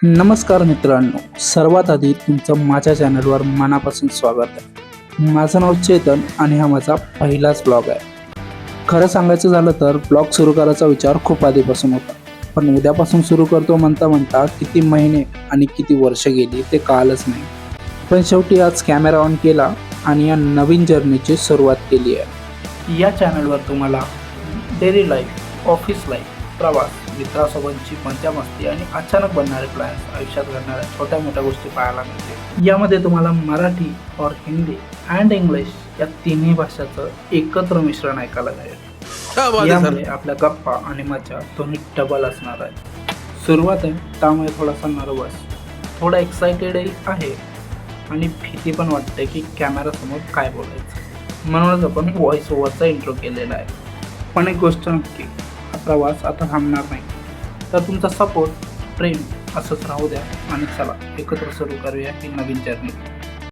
नमस्कार मित्रांनो, सर्वात आधी तुमचं माझ्या चॅनलवर मनापासून स्वागत आहे. माझं नाव चेतन आणि हा माझा पहिलाच ब्लॉग आहे. खरं सांगायचं झालं तर ब्लॉग सुरू करायचा विचार खूप आधीपासून होता, पण उद्यापासून सुरू करतो म्हणता म्हणता किती महिने आणि किती वर्ष गेली ते कळालंच नाही. पण शेवटी आज कॅमेरा ऑन केला आणि या नवीन जर्नीची सुरुवात केली आहे. या चॅनलवर तुम्हाला डेली लाईफ, ऑफिस लाईफ, प्रवास, मित्रासोबतची मजा मस्ती आणि अचानक बनणारे प्लॅन्स, आयुष्यात घडणाऱ्या छोट्या मोठ्या गोष्टी पाहायला मिळतील. यामध्ये तुम्हाला मराठी और हिंदी अँड इंग्लिश या तिन्ही भाषाचं एकत्र मिश्रण ऐकायला मिळेल. यामुळे आपल्या गप्पा आणि मजा दोन्ही डबल असणार आहेत. सुरुवात आहे त्यामुळे थोडासा नर्वस, थोडा एक्सायटेडही आहे आणि भीती पण वाटते की कॅमेरासमोर काय बोलायचं. म्हणूनच आपण व्हॉइस ओव्हरचा इंट्रो केलेला आहे. पण एक गोष्ट नक्की, हा प्रवास आता थांबणार नाही. तर तुमचा सपोर्ट, प्रेम असंच राहू द्या आणि चला एकत्र सुरू करूया ही नवीन जर्नी.